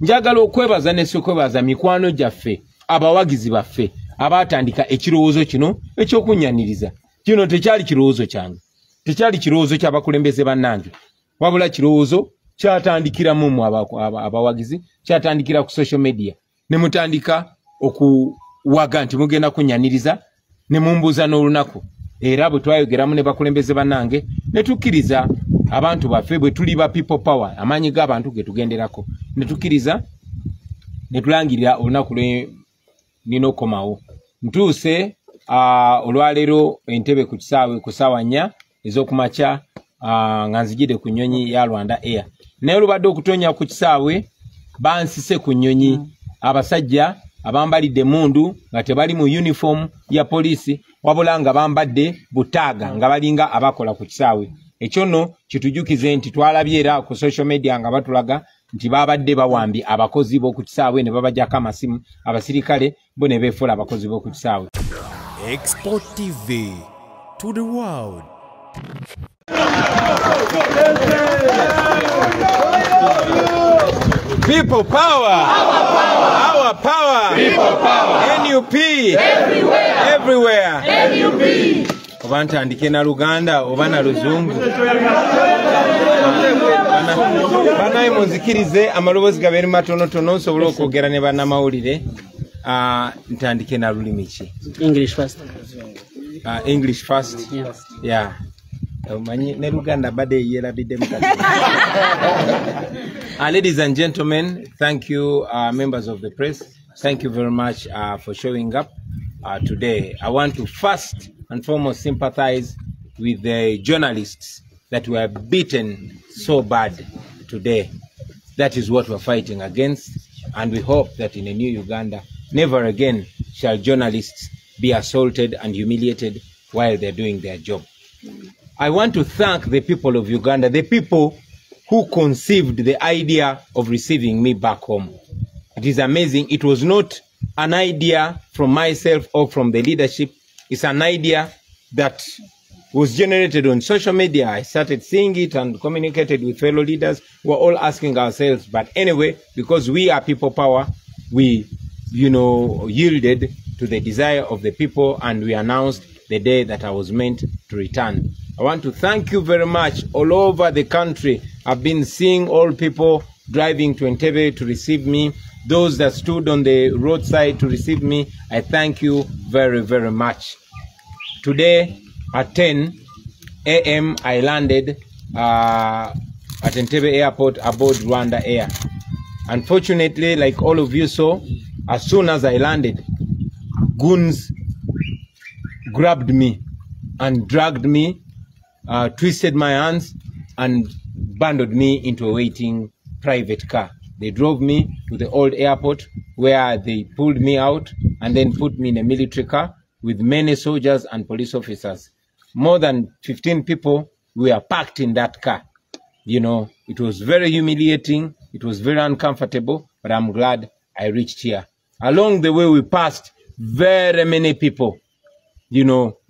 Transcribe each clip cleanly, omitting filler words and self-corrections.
Njagala okwebaza ne sokwebaza mikwano gyaffe abawagizi baffe abatandika ekirowoozo kino ekyokunyaniriza. Kino tekyali kirowoozo kyange, tekyali kirowoozo ky'abakulembeze bannange, wabula kirowoozo kyatandikiramu mu abawagizi, kyatandikira ku social media. Ne mutandika okuwaga nti mugenda kunyaniriza ne mumbuuza n'olunaku. Era bwe twayogeramu ne bakulembeze bannange ne tukkiriza abantu baffe bwe tuli ba people power, amaanyi g'abantu ge tugenderako, ne tukkiriza ne tulangirira olunaku lwe nina okomawo. Ntuuse olwaleero entebe ku kisaawe ku ssaawa 4 ez'okumakya nga nzigidde ku nnyonyi ya Rwanda Air. Naye olubadde okutonya ku kisaawe bansise ku nnyonyi abasajja abambalidde mundu nga tebali mu uniform ya poliisi wabula nga bambadde butaaga nga balinga abakola ku kisaawe. Ekyo nno kitujukize nti twalabye era ku social media nga batulaga nti babadde bawambi abakozi b'oku kisaawe ne babajjako amasimu, abasirikale bo ne beefuula abakozi b'oku kisaawe. Export TV to the world. People power. Our power. People power. NUP. Everywhere. NUP. Oba ntandike na Luganda oba na Luzungu. Banaye munzikirize amaloboozi gabeere matonotono nsobola okwogera ne bannamawulire. Ntandike na lulimi ki? English first. English first. Yes. Yeah. Ne Luganda bade yerabidde mukati. Ladies and gentlemen, thank you, members of the press. Thank you very much for showing up today. I want to first and foremost sympathize with the journalists that were beaten so bad today. That is what we're fighting against, and we hope that in a new Uganda, never again shall journalists be assaulted and humiliated while they're doing their job. I want to thank the people of Uganda, the people who conceived the idea of receiving me back home. It is amazing. It was not an idea from myself or from the leadership. It's an idea that was generated on social media. I started seeing it and communicated with fellow leaders. We're all asking ourselves, but anyway, because we are people power, we, yielded to the desire of the people, and we announced the day that I was meant to return. I want to thank you very much. All over the country, I've been seeing all people driving to Entebbe to receive me. Those that stood on the roadside to receive me, I thank you very, very much. Today at 10 a.m. I landed at Entebbe Airport aboard Rwanda Air. Unfortunately, like all of you saw, as soon as I landed, goons grabbed me and dragged me, twisted my hands and bundled me into a waiting private car. They drove me to the old airport where they pulled me out and then put me in a military car with many soldiers and police officers. More than 15 people were packed in that car. It was very humiliating. It was very uncomfortable, but I'm glad I reached here. Along the way, we passed very many people,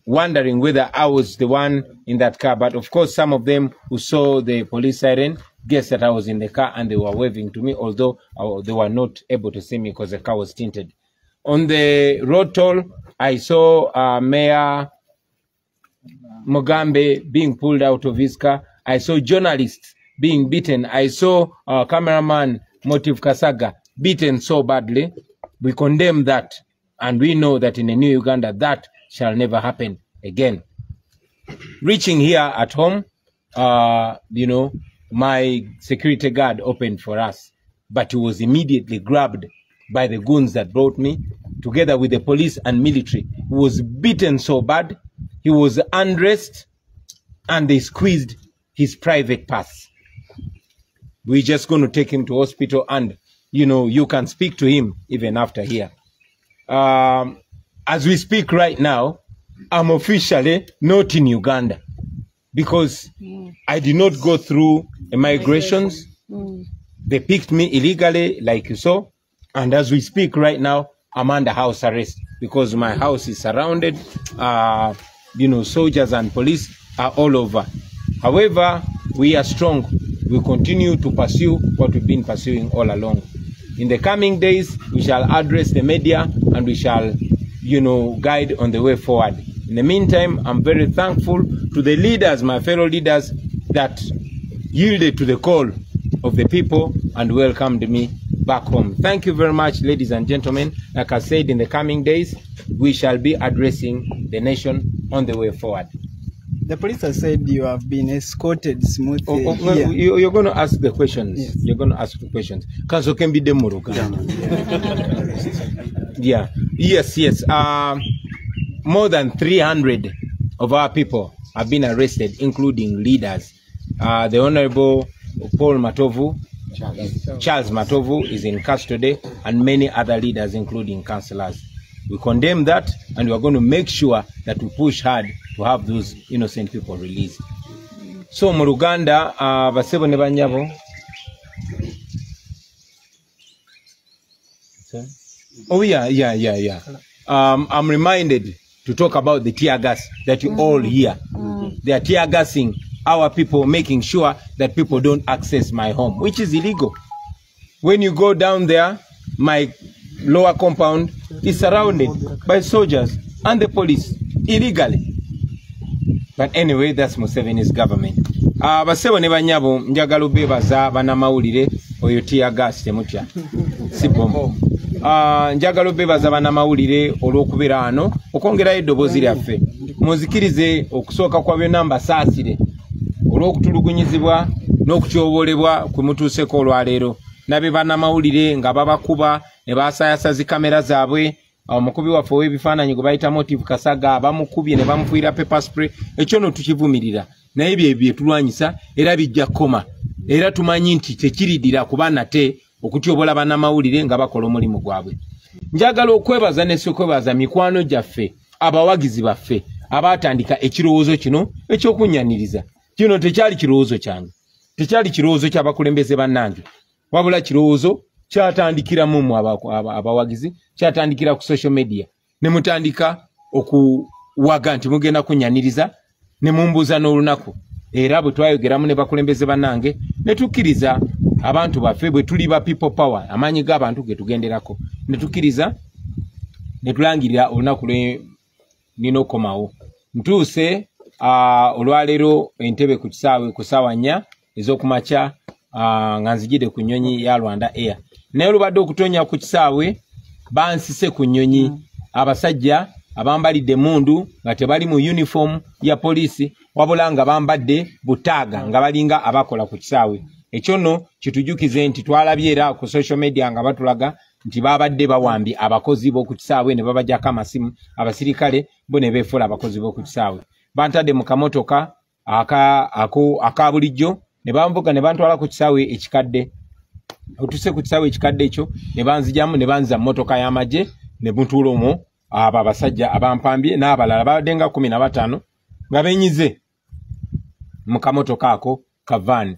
wondering whether I was the one in that car. But of course, some of them who saw the police siren guessed that I was in the car and they were waving to me, although they were not able to see me because the car was tinted. On the road toll, I saw Mayor Mugambe being pulled out of his car. I saw journalists being beaten. I saw cameraman Motive Kasaga beaten so badly. We condemn that, and we know that in a new Uganda that shall never happen again. Reaching here at home, my security guard opened for us, but he was immediately grabbed by the goons that brought me, together with the police and military. He was beaten so bad, he was undressed, and they squeezed his private parts. We're just going to take him to hospital, and, you can speak to him even after here. As we speak right now, I'm officially not in Uganda because I did not go through immigrations. They picked me illegally, like you saw. And as we speak right now, I'm under house arrest because my house is surrounded. Soldiers and police are all over. However, we are strong. We continue to pursue what we've been pursuing all along. In the coming days, we shall address the media and we shall, guide on the way forward. In the meantime, I'm very thankful to the leaders, my fellow leaders, that yielded to the call of the people and welcomed me back home. Thank you very much, ladies and gentlemen. Like I said, in the coming days, we shall be addressing the nation on the way forward. The police has said you have been escorted smoothly here. You're going to ask the questions. Yes. You're going to ask the questions. Kanso can be demoruka. Yeah. Yes. More than 300 of our people have been arrested, including leaders. The Honorable Paul Matovu, Charles Matovu is in custody, and many other leaders, including councillors. We condemn that, and we are going to make sure that we push hard to have those innocent people released. So, mu Luganda, basebo ne banyabo. Oh, yeah. I'm reminded to talk about the tear gas that you all hear. They are tear gassing our people, making sure that people don't access my home, which is illegal. When you go down there, my lower compound is surrounded by soldiers and the police illegally. But anyway, that's Museveni's government. Basebo ne banyabo njagala bebaza banamawulire oyo tear gas temutya. Sibombo. Njagala bebaza banamawulire olw'okubeera ano okwongerayo eddoboozi lyaffe. Muzikirize okusooka kwa byonna mbasaasire olw'okutulugunyizibwa n'okutyoboolebwa kwe mutuuseko olwaleero. Nabe banamawulire nga babakuba ne baasayasa zi kamera zaabwe. Omukubi waffe w'ebifaananyi gwe bayita Motive Kasaga bamukubye ne bamufuira pepper spray. Ekyo no tukivumirira. Naye bye tulwanyisa era bijja koma. Era tumanyi nti tekiridira kuba nate okutyobola bannamawulire nga bakola omulimu gwabwe. Njagala okwebaza ne sokwebaza mikwano gyaffe, abawagizi baffe, abaatandika ekirowoozo kino ekyokunyaniriza. Kino tekyali kirowoozo kyange. Tekyali kirowoozo ky'abakulembeze bannange. Wabula kirowoozo kyatandikira mu abawagizi, kyatandikira ku social media. Ne mutandika okuwaga nti mugenda kunyaniriza ne mumbuuza n'olunaku. Era bwe twayogeramu ne bakulembeze bannange ne tukkiriza abantu baffe bwe tuli ba people power, amaanyi g'abantu ge tugenderako. Ne tukkiriza ne tulangirira olunaku lwe nina okomawo. Ntuuse olwaleero entebe ku kisaawe ku ssaawa 4 ez'okumakya nga nzigide ku nnyonyi ya Rwanda Air. Naye olubadde okutonya ku kisaawe bansise ku nnyonyi abasajja abambalidde mundu nga tebali mu uniform ya poliisi wabula nga bambadde butaaga nga balinga abakola ku kisaawe. Ekyo nno kitujukize nti twalabye era ku social media nga batulaga nti babadde bawambi abakozi b'oku kisaawe ne babajjako amasimu, abasirikale bo ne beefuula abakozi b'oku kisaawe. Bantadde mu kamotoka aka bulijjo ne bamvuga ne bantwala ku kisaawe ekikadde. Otuse ku kisaawe ekikadde ekyo ne banzijamu ne banza mmotoka y'amagye ne buntuula omwo abo abasajja abampambye n'abalala babadde nga 15 nga benyize mu kamotoka ako ka van.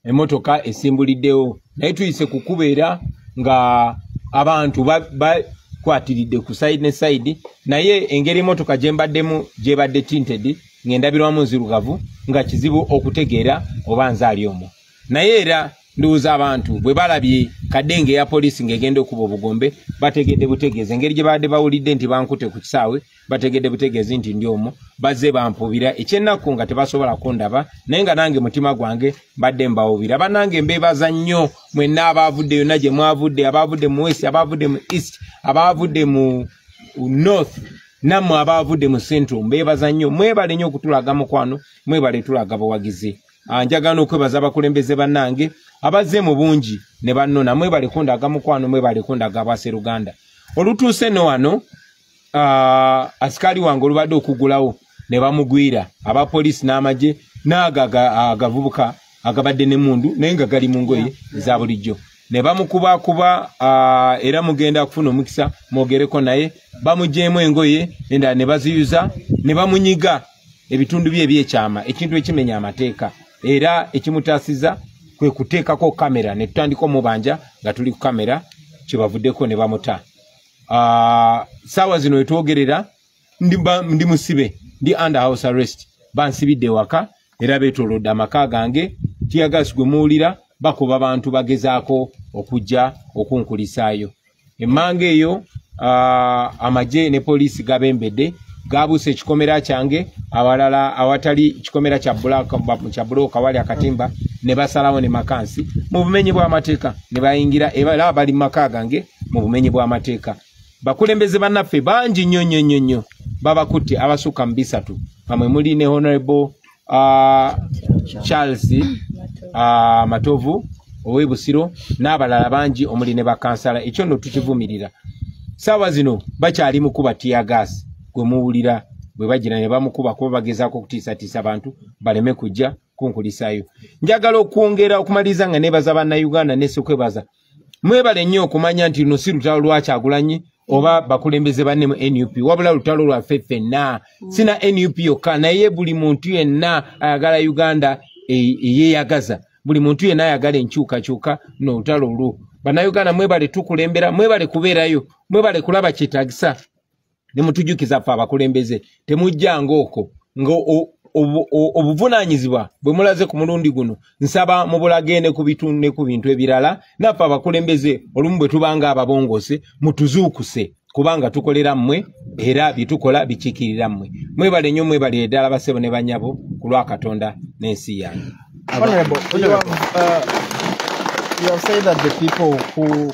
Emotoka esimbuliddewo naye tuyise kukubeera nga abantu bakwatiridde ku side ne side, naye engeri emotoka gyembaddemu gyebadde tinted ng'endabirwamu nzirugavu nga kizibu okutegeera oba nzaali omwo. Naye era ndowooza abantu bwe balabye kadenge ya poliisi ng'egenda okuba obugombe bategedde butegeezi engeri gye badde bawulidde nti bankute ku kisaawe bategedde butegeezi nti ndi omwo bazze bampubira ekyennaku nga tebasobola kundaba naye nga nange mutima gwange mbadde mbawubira. Bannange mbeebaza nnyo mwenna abaavudde yonna gye mwavudde, abaavudde mu west, abaavudde mu east, abaavudde mu north, nammwe abaavudde mu central mbeebaza nnyo. Mwebale nnyo okutulaga mukwano, mwebale tulaga bawagizi. Njagala okwebaza abakulembeze bannange abazze mu bungi ne bannona, mwebale kundaga mukwano, mwebale kundaga Abasseruganda. Olutuuse no wano asikali wange olubadde okugulawo ne bamugwira abapoliisi n'amagye n'agavubuka agabadde ne mundu naye nga gali mu ngoye eza bulijjo ne bamukubakuba era mugenda kufuna omukisa mwogereko naye bamujeemu engoye endala ne baziyuza ne bamunyiga ebitundu bye ebyekyama, ekintu ekimenya amateeka era ekimutaasiza kwe kuteekako kamera ne tutandika omubanja nga tuli ku kamera kyebavuddeko ne bamuta. Saawa zino etwogerera ndi musibe, ndi under house arrest, bansibidde waka era beetolodde amaka gange. Tear gas gwe muwulira bakuba abantu bagezaako okujja okunkulisaayo. Emmanga eyo amagye ne poliisi gabembedde gabuuse ekikomera kyange, awalala awatali ekikomera kya bulooka wali akatimba ne basalawo ne makansi mu bumenyi bw'amateeka ne bayingira era bali mu maka gange mu bumenyi bw'amateeka. Bakulembeze bannaffe bangi nnyo babakutte abasukka mu 3 bamwe muli ne Honorable Charles Matovu ow'Ebusiro n'abalala bangi omuli ne bakansala. Ekyo nno tukivumirira. Saawa zino bakyali mu kuba tear gas gwe muwulira bwe bagira ne bamukuba kuba bagezaako okutiisatiisa abantu baleme kujja kunkulisaayo. Njagala okwongera okumaliza nga nebaza bannayuganda n'essekwebaza. Mwebale nnyo okumanya nti luno si lutalo lwa Kyagulanyi oba bakulembeze banne mu NUP, wabula lutalo lwaffe ffenna. Sina NUP yokka, naye buli muntu yenna ayagala Uganda eyeeyagaza. Buli muntu yenna ayagala enkyukakyuka n'olutalo olwo. Bannayuganda mwebale tukulembera, mwebale kubeerayo, mwebale kulaba kyetaagisa. Ne mutujukiza ffe abakulembeze temujjanga okwo obuvunaanyizibwa bwe mulaze ku mulundi guno nsaba mubulagende ku bintu ebirala. Naffe abakulembeze olumu bwe tubanga ababongose mutuzuukuse kubanga tukolera mmwe era bitukola bikiikirira mmwe. Mwebale nnyo, mwebale ddala basebo ne banyabo ku lwa Katonda n'ensi yange. You have said that the people who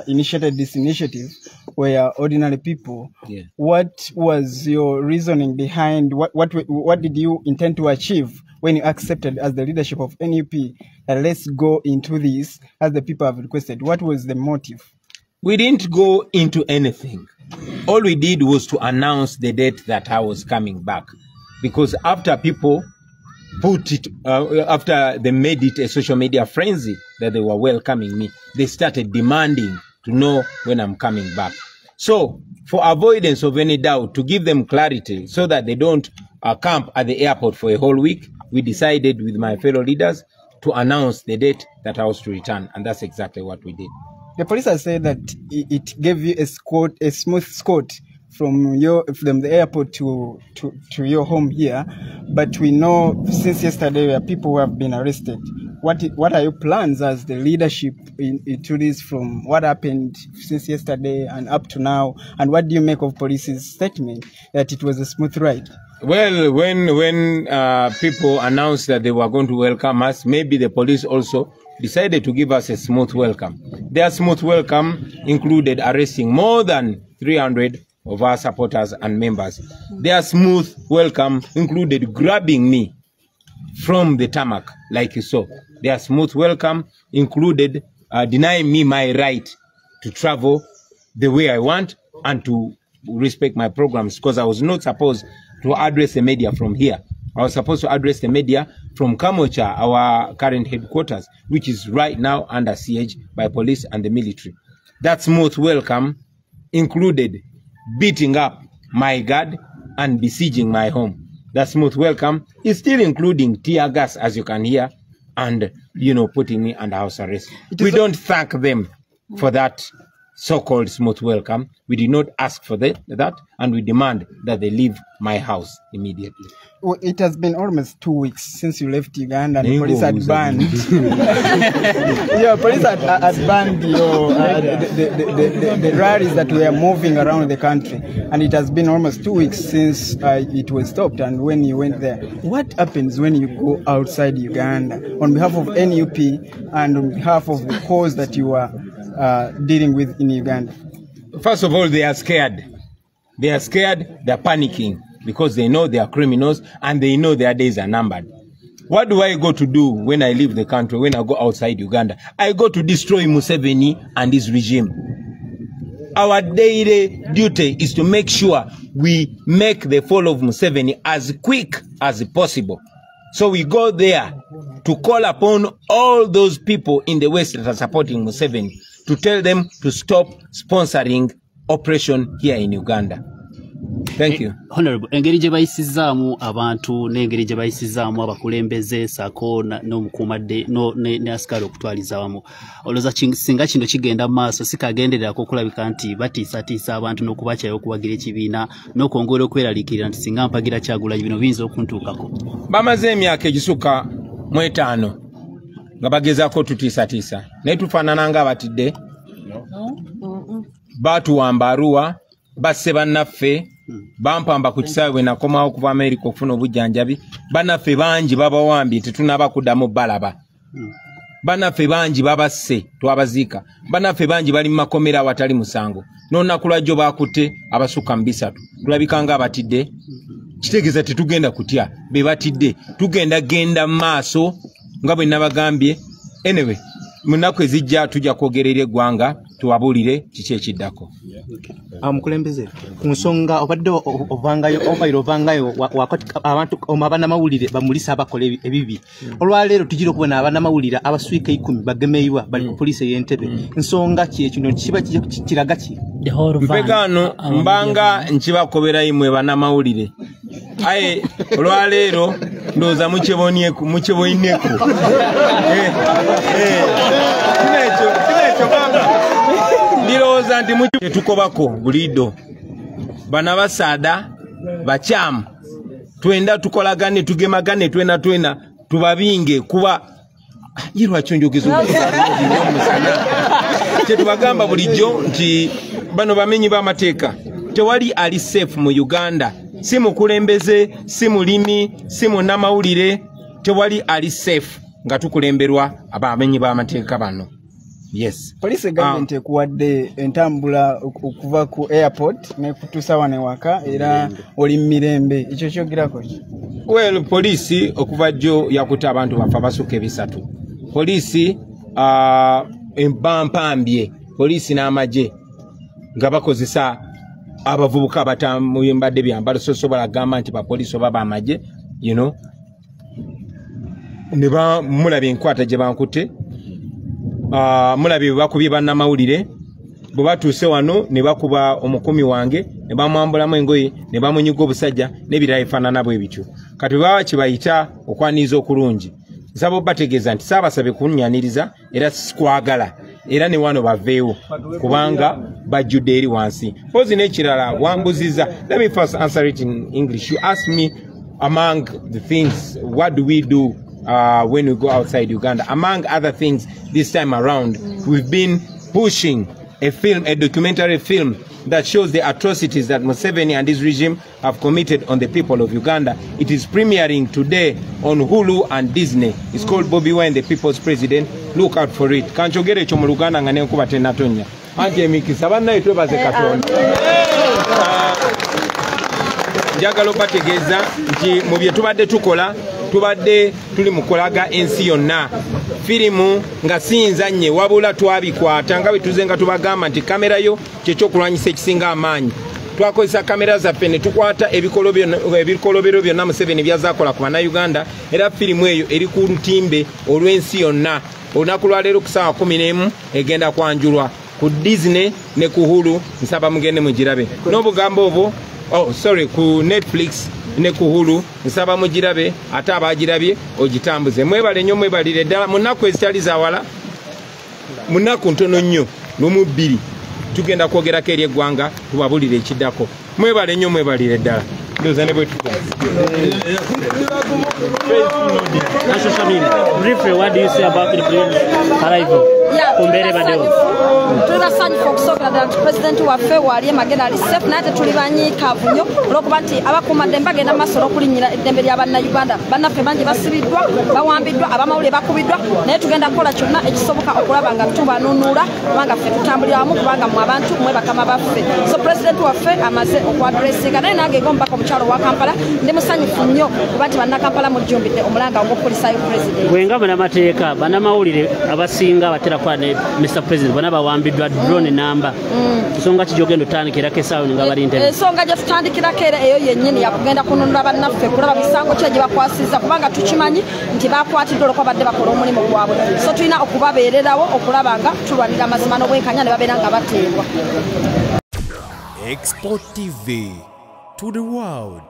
initiated this initiative were ordinary people. Yeah. What was your reasoning behind what did you intend to achieve when you accepted as the leadership of NUP that let's go into this as the people have requested? What was the motive? We didn't go into anything. All we did was to announce the date that I was coming back, because after people put it, after they made it a social media frenzy that they were welcoming me, they started demanding to know when I'm coming back. So for avoidance of any doubt, to give them clarity so that they don't camp at the airport for a whole week, we decided with my fellow leaders to announce the date that I was to return. And that's exactly what we did. The police has said that it gave you a smooth escort from the airport to your home here, but we know since yesterday there are people who have been arrested. What are your plans as the leadership into this, from what happened since yesterday and up to now, and what do you make of police's statement that it was a smooth ride? Well, when people announced that they were going to welcome us, maybe the police also decided to give us a smooth welcome. Their smooth welcome included arresting more than 300 of our supporters and members. Their smooth welcome included grabbing me from the tarmac, like you saw. Their smooth welcome included denying me my right to travel the way I want and to respect my programs, because I was not supposed to address the media from here. I was supposed to address the media from Kamocha, our current headquarters, which is right now under siege by police and the military. That smooth welcome included beating up my guard and besieging my home. That smooth welcome is still including tear gas, as you can hear, and, putting me under house arrest. We don't thank them for that so-called smooth welcome. We did not ask for that, and we demand that they leave my house immediately. Well, it has been almost 2 weeks since you left Uganda, and the police had banned. Police had banned the rallies that were moving around the country, and it has been almost 2 weeks since it was stopped. And when you went there, what happens when you go outside Uganda on behalf of NUP and on behalf of the cause that you are dealing with in Uganda? First of all, they are scared. They are scared, they're panicking, because they know they are criminals and they know their days are numbered. What do I go to do when I leave the country, when I go outside Uganda? I go to destroy Museveni and his regime. Our daily duty is to make sure we make the fall of Museveni as quick as possible. So we go there to call upon all those people in the West that are supporting Museveni to tell them to stop sponsoring operation here in Uganda. Thank you. Honorable, engeri gye bayisizaamu abantu n'engeri gye bayisizaamu abakulembeze sako n'omukuumadde ne asikali okutwaliza wamu. Olowooza singa kino kigenda mu maaso sikagendererako okulabika nti batiisatiisa abantu n'okubakyayo okuwagira ekibiina n'okwongera okweraliikirira nti singa mpagira Kyagulanyi bino biyinza okuntuukako. Bamaze emyaka egisukka mu 5 nga bagezaako tutiisatiisa naye tufaanana nga abatidde baatuwamba Arua basse bannaffe bampamba ku kisaawe bwe nakomawo okuva Amerika okufuna obujjanjabi bannaffe bangi babawambye tetunaba kuddamu balaba bannaffe bangi babasse twabaziika bannaffe bangi bali mu makomera awatali musango n'olunaku lwajjo baakutte abasukka mu 3 tulabika nga abatidde kitegeeza tetugenda kutya be batidde tugenda genda mu maaso nga bwe nabagambye anyway mu nnaku ezijja tujja kwogerera eggwanga tuwabuulire kiki ekiddako mukulembeze ku nsonga obadde ovangayo abantu abanamawulire bamulisa abakola ebibi olwaleero tugira okubona abanamawulire abaswiika 10 bagemeibwa bali ku poliisi ey'Entebbe nsonga ki ekino kiba kiraga ki mpegano mbanga nkibakoberayo mwe banamawulire aye olwaleero ndowooza mukyeboineko kinekyo baba ndowooza nti tetukobako buliido bana basaada bakyamu twenda tukolagane tugemagane twena tubabinge kuba yirwakyo njogeza kyetubagamba bulijjo nti bano bamenyi b'amateeka tewali ali safe mu Uganda si mukulembeze si mulimi si munnamawulire tewali ali safe nga tukulemberwa abamenyi b'amateeka bano. Yes. Police government ekuwadde entambula okuva ku airport ne kutuusa wano waka era oli mirembe ekyo kyogirako ki? Well, police okuva jjo yakuta abantu bafa basukka 3. Police empampambye police n'amagye nga bakozesa abavubuka abatambadde byambalo sosobola gamba nti ba police oba bamagye you know ne bamulabye enkwata gye bankute mulabye bakubye bannamawulire bwe batuuse wano ne bakuba omukumi wange ne bamwambulamu engoye ne bamunyiga obusajja n'ebirala efaanana bwe bityo kati baba kibayita okwaniriza okulungi nsaba bategeeza nti saabasabye kunnyaniriza era sikwagala era ne wano baveewo kubanga bajjudde eri wansi pozi n'ekirala wambuziza. Let me first answer it in English. You asked me among the things what do we do when we go outside Uganda. Among other things, this time around, we've been pushing a film, a documentary film that shows the atrocities that Museveni and his regime have committed on the people of Uganda. It is premiering today on Hulu and Disney. It's called Bobi Wine, the People's President. Look out for it. Kanchogere chomu Luganda nga nenkuba tenatonya. Anje mikisa banna twebaze Katonda. Njagala okubategeeza nti mu bye tubadde tukola tubadde tuli mukolaga ensi yonna firimu nga sinzanye wabula twabikwata nga bituze nga tubagamba nti kamera yo kyekyokulwanyisa ekisinga amaanyi twakozesa kamera zaffe ne tukwata ebikolobero byonna Museveni byazaakola ku bannayuganda era firimu eyo eri ku lutimbe olw'ensi yonna olunaku lwaleero ku ssaawa 11 egenda kwanjulwa ku Disney ne ku Hulu nsaba mugende mugirabe n'obugambo obwo ku Netflix ne ku Hulu nsaba mugirabe ate abagirabye ogitambuze mwebale nnyo mwebalire ddala mu nnaku ezitali zawala mu nnaku ntono nnyo lumu 2 tugenda kwogerako eri eggwanga tubabulire ekiddako mwebale nnyo mwebalire ddala ndowooza ne bwe Briefly, what do you say about the arrival? Tulibasanyufu okusookera ddala pulezidenti waffe waali emagenda ali safe naye tuli banyiikaavu nnyo olw'okuba nti abakuumaddembe bagenda maaso n'okulinnyira eddembe lya bannayuganda bannaffe bangi basibiddwa bawambiddwa abamawulire bakubiddwa naye tugenda kukola kyonna ekisoboka okulaba nga tubanunuula kubanga ffe tutambulira wamu kubanga mu abantu mwe bakama baffe so pulezidenti waffe amaze okwadressinga naye nange ng'omubaka omukyalo wa Kampala ndi musanyufu nnyo kuba nti bannakampala mujjumbidde omulanga ogw'okupolisayo pulezidenti bwenga munnamateeka bannamawulire abasinga batera kuba ne Mr. President bonna bawambiddwa drone namba nsonga ki gy'ogenda otandikirako essaawa nga bali Entebbe? Ensonga gye tutandikirako era eyo yennyini yakugenda kununula bannaffe kulaba misango ki gye bakwasizza kubanga tukimanyi nti bakwatiddwa olwokuba badde bakola omulimu gwabwe so tulina okubabeererawo okulaba nga tulwanira amazima n'obwenkanya ne babeera nga bateebwa. Export TV to the world.